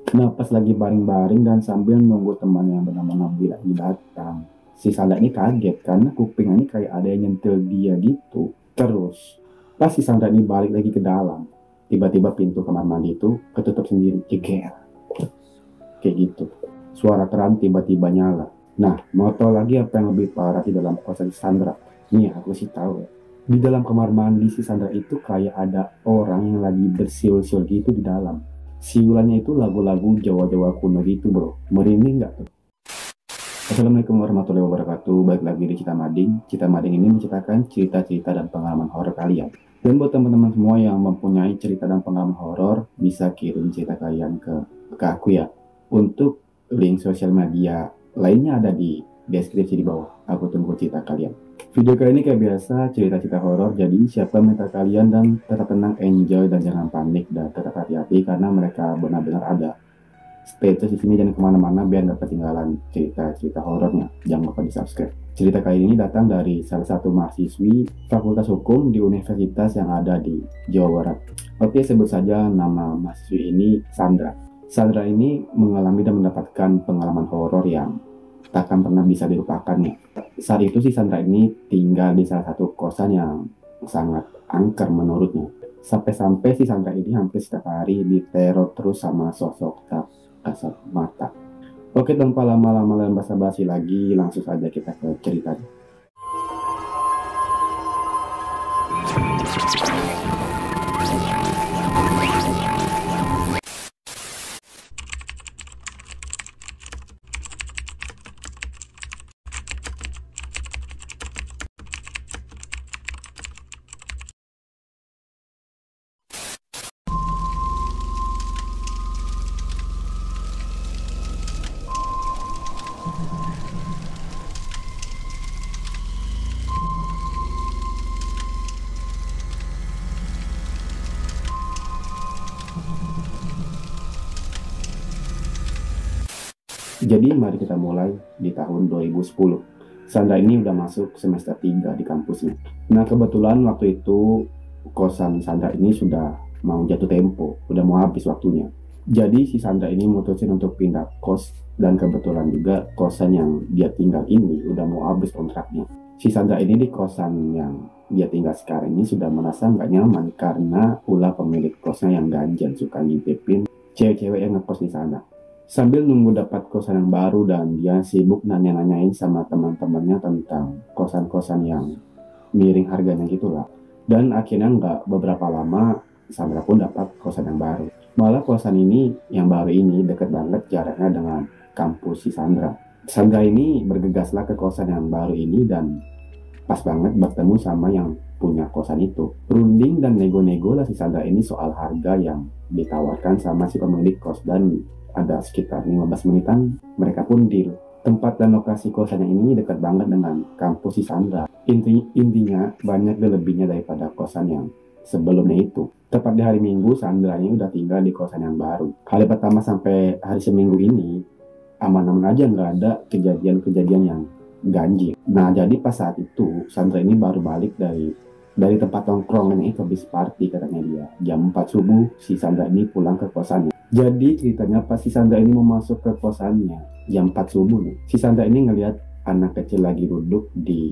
Nah, pas lagi baring-baring dan sambil nunggu teman yang bernama Nabila ini datang, si Sandra ini kaget karena kupingnya ini kayak ada yang nyentil dia gitu. Terus, pas si Sandra ini balik lagi ke dalam, tiba-tiba pintu kamar mandi itu ketutup sendiri, jeger, kayak gitu. Suara keran tiba-tiba nyala. Nah, mau tahu lagi apa yang lebih parah di dalam kosan Sandra? Nih, aku sih tahu ya. Di dalam kamar mandi si Sandra itu kayak ada orang yang lagi bersiul-siul gitu di dalam. Siulannya itu lagu-lagu Jawa-Jawa kuno gitu bro. Merinding nggak tuh? Assalamualaikum warahmatullahi wabarakatuh. Balik lagi di Cita Mading. Cita Mading ini menceritakan cerita-cerita dan pengalaman horor kalian. Dan buat teman-teman semua yang mempunyai cerita dan pengalaman horor, bisa kirim cerita kalian ke aku ya. Untuk link sosial media lainnya ada di deskripsi di bawah. Aku tunggu cerita kalian. Video kali ini kayak biasa cerita-cerita horor. Jadi siapa minta kalian dan tetap tenang, enjoy dan jangan panik dan tetap hati-hati karena mereka benar-benar ada. Stay terus di sini, jangan kemana-mana biar nggak ketinggalan cerita-cerita horornya. Jangan lupa di subscribe. Cerita kali ini datang dari salah satu mahasiswi Fakultas Hukum di universitas yang ada di Jawa Barat. Oke, sebut saja nama mahasiswi ini Sandra. Sandra ini mengalami dan mendapatkan pengalaman horor yang takkan pernah bisa dilupakannya. Saat itu si Sandra ini tinggal di salah satu kosan yang sangat angker menurutnya. Sampai-sampai si Sandra ini hampir setiap hari diteror terus sama sosok kasat mata. Oke, tanpa lama-lama dan basa-basi lagi, langsung saja kita ke ceritanya. Jadi mari kita mulai di tahun 2010. Sandra ini udah masuk semester 3 di kampusnya. Nah, kebetulan waktu itu kosan Sandra ini sudah mau jatuh tempo, udah mau habis waktunya. Jadi si Sandra ini mutusin untuk pindah kos dan kebetulan juga kosan yang dia tinggal ini udah mau habis kontraknya. Si Sandra ini di kosan yang dia tinggal sekarang ini sudah merasa nggak nyaman karena ulah pemilik kosnya yang ganjil suka ngintipin cewek-cewek yang ngekos di sana. Sambil nunggu dapat kosan yang baru dan dia sibuk nanya-nanyain sama teman-temannya tentang kosan-kosan yang miring harganya gitulah. Dan akhirnya nggak beberapa lama Sandra pun dapat kosan yang baru. Malah kosan ini yang baru ini deket banget jaraknya dengan kampus si Sandra. Sandra ini bergegaslah ke kosan yang baru ini dan pas banget bertemu sama yang punya kosan itu. Runding dan nego-nego lah si Sandra ini soal harga yang ditawarkan sama si pemilik kos dan ada sekitar 15 menitan mereka pun deal. Tempat dan lokasi kosannya ini dekat banget dengan kampus si Sandra. Intinya banyak lebihnya daripada kosan yang sebelumnya itu. Tepat di hari Minggu, Sandra ini udah tinggal di kosan yang baru. Hari pertama sampai hari seminggu ini aman-aman aja, nggak ada kejadian-kejadian yang ganjil. Nah, jadi pas saat itu Sandra ini baru balik dari tempat nongkrongan itu habis party katanya dia. Jam 4 subuh si Sandra ini pulang ke kosannya. Jadi ceritanya pas si Sandra ini mau masuk ke kosannya jam 4 subuh nih. Si Sandra ini ngelihat anak kecil lagi duduk di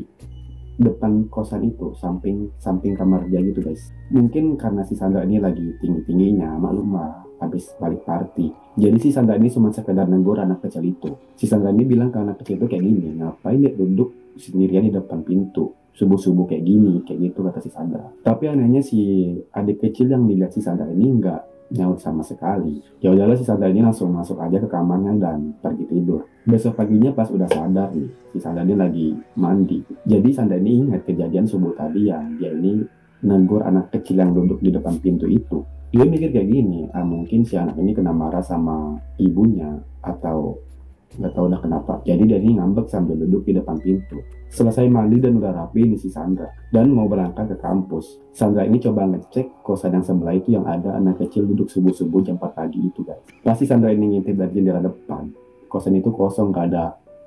depan kosan itu, samping kamar dia gitu guys. Mungkin karena si Sandra ini lagi tinggi-tingginya, maklum lah habis balik party. Jadi si Sandra ini cuma sekedar negur anak kecil itu. Si Sandra ini bilang ke anak kecil itu kayak gini, ngapain dia duduk sendirian di depan pintu subuh-subuh kayak gini, kayak gitu kata si Sandra. Tapi anehnya si adik kecil yang dilihat si Sandra ini nggak nyaut sama sekali. Ya udahlah, si Sandra ini langsung masuk aja ke kamarnya dan pergi tidur. Besok paginya pas udah sadar nih, si Sandra ini lagi mandi. Jadi Sandra ini ingat kejadian subuh tadi yang dia ini negur anak kecil yang duduk di depan pintu itu. Dia mikir kayak gini, mungkin si anak ini kena marah sama ibunya atau nggak tahu udah kenapa. Jadi dia ini ngambek sambil duduk di depan pintu. Selesai mandi dan udah rapi nih si Sandra dan mau berangkat ke kampus. Sandra ini coba ngecek kosan yang sebelah itu yang ada anak kecil duduk subuh-subuh jam 4 pagi itu guys. Pasti Sandra ini ngintip dari jendela depan. Kosan itu kosong, nggak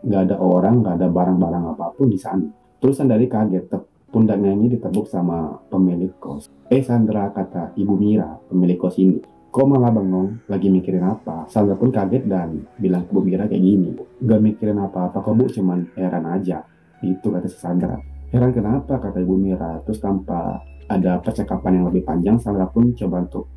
ada orang, nggak ada barang-barang apapun di sana. Terus Sandra ini kaget, pundaknya ini ditepuk sama pemilik kos. Sandra, kata Ibu Mira, pemilik kos ini, Kok malah bengong? Lagi mikirin apa? Sandra pun kaget dan bilang ke Bu Mira kayak gini. Gak mikirin apa-apa kok Bu, cuman heran aja. Itu kata si Sandra. Heran kenapa? Kata Ibu Mira. Terus tanpa ada percakapan yang lebih panjang, Sandra pun coba untuk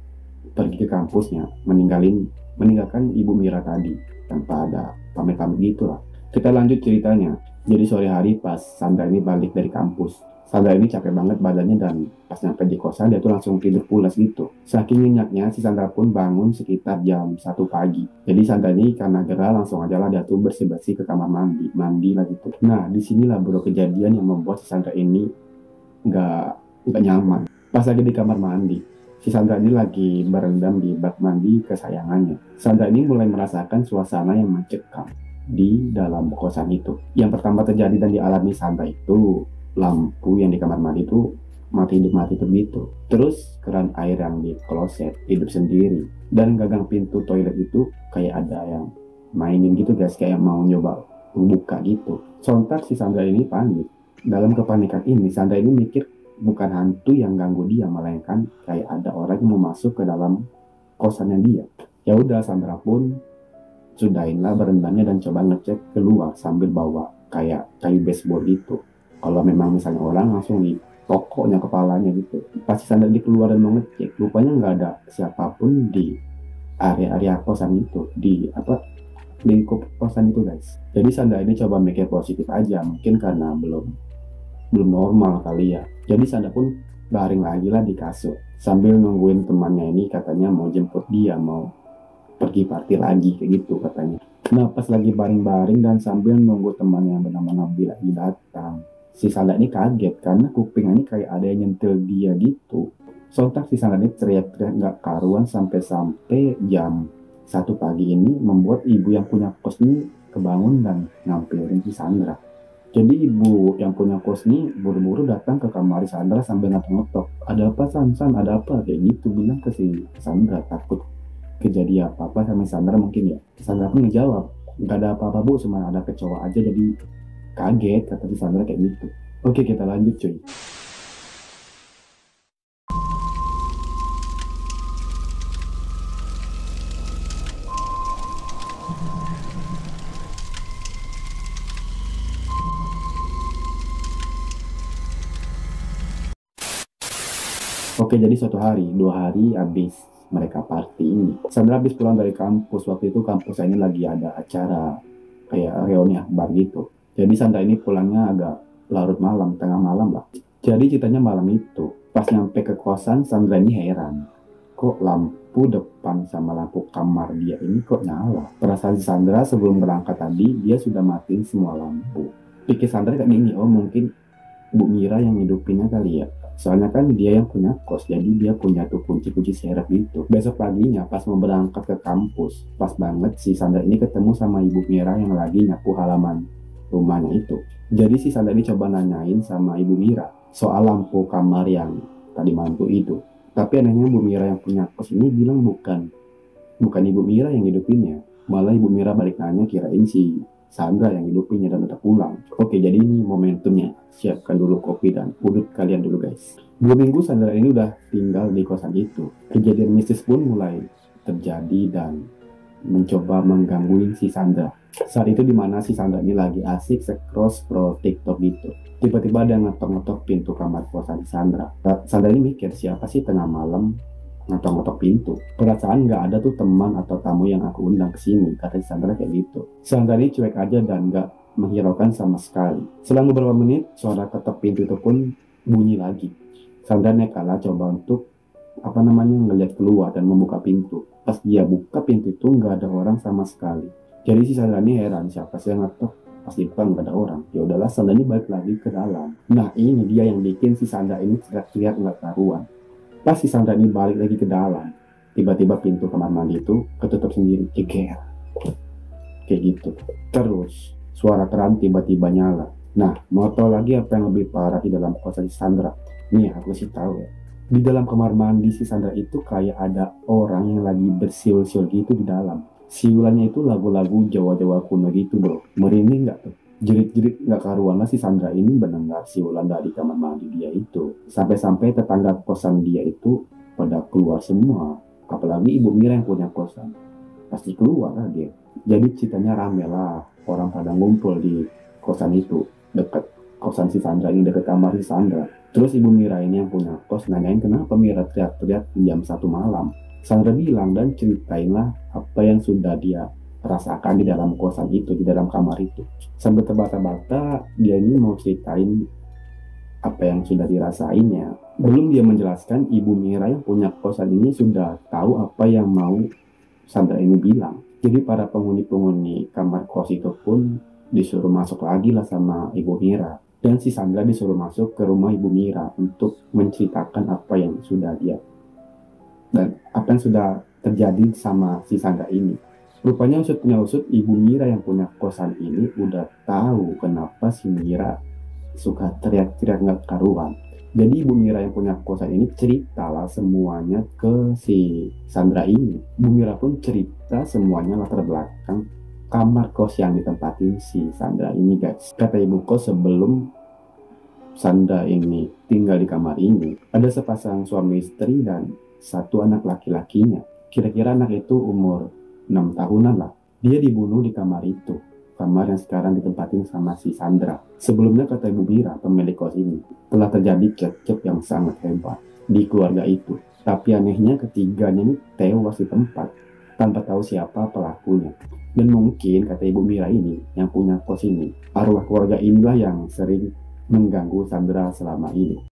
pergi ke kampusnya, meninggalkan Ibu Mira tadi tanpa ada pamit-pamit gitu lah. Kita lanjut ceritanya. Jadi sore hari pas Sandra ini balik dari kampus, Sandra ini capek banget badannya dan pas nyampe di kosan dia tuh langsung tidur pulas gitu. Saking nyenyaknya si Sandra pun bangun sekitar jam 1 pagi. Jadi Sandra ini karena gerah langsung aja lah dia tuh bersih-bersih ke kamar mandi lah gitu. Nah disinilah baru kejadian yang membuat si Sandra ini nggak nggak nyaman. Pas lagi di kamar mandi, si Sandra ini lagi berendam di bak mandi kesayangannya. Sandra ini mulai merasakan suasana yang mencekam di dalam kosan itu. Yang pertama terjadi dan dialami Sandra itu, lampu yang di kamar mandi itu mati hidup gitu. Terus keran air yang di kloset hidup sendiri. Dan gagang pintu toilet itu kayak ada yang mainin gitu guys, kayak mau nyoba membuka gitu. Sontak si Sandra ini panik. Dalam kepanikan ini, Sandra ini mikir bukan hantu yang ganggu dia, melainkan kayak ada orang yang mau masuk ke dalam kosannya dia. Ya udah, Sandra pun sudahinlah berendamnya dan coba ngecek keluar sambil bawa kayak kayu baseball gitu. Kalau memang misalnya orang langsung di tokoknya kepalanya gitu. Pasti Sandra di keluar dan mau ngecek, rupanya nggak ada siapapun di area-area kosan itu, di lingkup kosan itu guys. Jadi Sandra ini coba mikir positif aja, mungkin karena belum normal kali ya. Jadi Sandra pun baring lagi lah di kasur sambil nungguin temannya ini katanya mau jemput dia, mau pergi party lagi kayak gitu katanya. Nah pas lagi baring-baring dan sambil nunggu temannya yang bernama Nabil lagi datang, si Sandra ini kaget karena kupingnya ini kayak ada yang nyentil dia gitu. Sontak si Sandra ini teriak-teriak nggak karuan sampai jam 1 pagi ini membuat ibu yang punya kos ini kebangun dan ngampirin si Sandra. Jadi ibu yang punya kos ini buru-buru datang ke kamar Sandra sambil ngetok-ngetok. Ada apa San? Ada apa? Kayak gitu bilang ke si Sandra, takut kejadian apa-apa sama Sandra mungkin ya. Sandra pun ngejawab, nggak ada apa-apa Bu, cuma ada kecoa aja jadi kaget kata si Sandra kayak gitu. Oke kita lanjut cuy. Oke, jadi suatu hari, 2 hari habis mereka party ini. Sandra habis pulang dari kampus. Waktu itu kampus ini lagi ada acara kayak reuni akbar gitu. Jadi Sandra ini pulangnya agak larut malam, tengah malam lah. Jadi ceritanya malam itu, pas nyampe ke kosan, Sandra ini heran. Kok lampu depan sama lampu kamar dia ini kok nyala? Perasaan Sandra sebelum berangkat tadi, dia sudah matiin semua lampu. Pikir Sandra kayak gini, oh mungkin Bu Mira yang hidupinnya kali ya. Soalnya kan dia yang punya kos, jadi dia punya tuh kunci-kunci serep gitu. Besok paginya pas mau berangkat ke kampus, pas banget si Sandra ini ketemu sama Ibu Mira yang lagi nyapu halaman rumahnya itu. Jadi si Sandra ini coba nanyain sama Ibu Mira soal lampu kamar yang tadi mantu itu. Tapi anehnya Bu Mira yang punya kos ini bilang bukan Ibu Mira yang hidupinnya. Malah Ibu Mira balik nanya kirain si Sandra yang hidupinnya dan udah pulang. Oke, jadi ini momentumnya. Siapkan dulu kopi dan udut kalian dulu guys. 2 minggu Sandra ini udah tinggal di kosan itu. Kejadian mistis pun mulai terjadi dan mencoba menggangguin si Sandra. Saat itu dimana si Sandra ini lagi asik scroll TikTok gitu. Tiba-tiba ada yang ngetok-ngetok pintu kamar kosan Sandra. Sandra ini mikir siapa sih tengah malam ngetok-ngetok pintu. Perasaan nggak ada tuh teman atau tamu yang aku undang ke sini, kata Sandra kayak gitu. Sandra ini cuek aja dan nggak menghiraukan sama sekali. Selang beberapa menit, suara ketok pintu itu pun bunyi lagi. Sandra nekala coba untuk ngeliat keluar dan membuka pintu. Pas dia buka pintu itu nggak ada orang sama sekali. Jadi si Sandra ini heran siapa sih yang ngetok. Pas dibuka nggak ada orang. Ya udahlah, Sandra ini balik lagi ke dalam. Nah ini dia yang bikin si Sandra ini teriak-teriak nggak karuan. Pas si Sandra ini balik lagi ke dalam, tiba-tiba pintu kamar mandi itu ketutup sendiri, ceger. Kayak gitu. Terus, suara keran tiba-tiba nyala. Nah, mau tahu lagi apa yang lebih parah di dalam kosan si Sandra? Nih, aku sih tahu ya. Di dalam kamar mandi si Sandra itu kayak ada orang yang lagi bersiul-siul gitu di dalam. Siulannya itu lagu-lagu Jawa-Jawa kuno gitu bro. Merinding nggak tuh? Jerit-jerit nggak karuan lah si Sandra ini mendengar siulan dari kamar mandi dia itu. Sampai-sampai tetangga kosan dia itu pada keluar semua. apalagi Ibu Mira yang punya kosan, pasti keluar lah dia. Jadi ceritanya rame lah, orang pada ngumpul di kosan itu, dekat kosan si Sandra ini, dekat kamar si Sandra. Terus Ibu Mira ini yang punya kos nanyain kenapa Mira teriak-teriak jam 1 malam. Sandra bilang dan ceritainlah apa yang sudah dia rasakan di dalam kosan itu, di dalam kamar itu. Sambil terbata-bata dia ini mau ceritain apa yang sudah dirasainnya. Belum dia menjelaskan, Ibu Mira yang punya kosan ini sudah tahu apa yang mau Sandra ini bilang. Jadi para penghuni-penghuni kamar kos itu pun disuruh masuk lagi lah sama Ibu Mira. Dan si Sandra disuruh masuk ke rumah Ibu Mira untuk menceritakan apa yang sudah dia dan apa yang sudah terjadi sama si Sandra ini. Rupanya usut punya usut, Ibu Mira yang punya kosan ini udah tahu kenapa si Mira suka teriak-teriak nggak karuan. Jadi Ibu Mira yang punya kosan ini ceritalah semuanya ke si Sandra ini. Ibu Mira pun cerita semuanya latar belakang kamar kos yang ditempatin si Sandra ini, guys. Kata ibu kos, sebelum Sandra ini tinggal di kamar ini, ada sepasang suami istri dan satu anak laki-lakinya. Kira-kira anak itu umur 6 tahunan lah. Dia dibunuh di kamar itu, kamar yang sekarang ditempatin sama si Sandra. Sebelumnya kata Ibu Mira, pemilik kos ini, telah terjadi cekcok yang sangat hebat di keluarga itu. Tapi anehnya ketiganya ini tewas di tempat tanpa tahu siapa pelakunya. Dan mungkin kata Ibu Mira ini yang punya kos ini, arwah keluarga inilah yang sering mengganggu Sandra selama ini.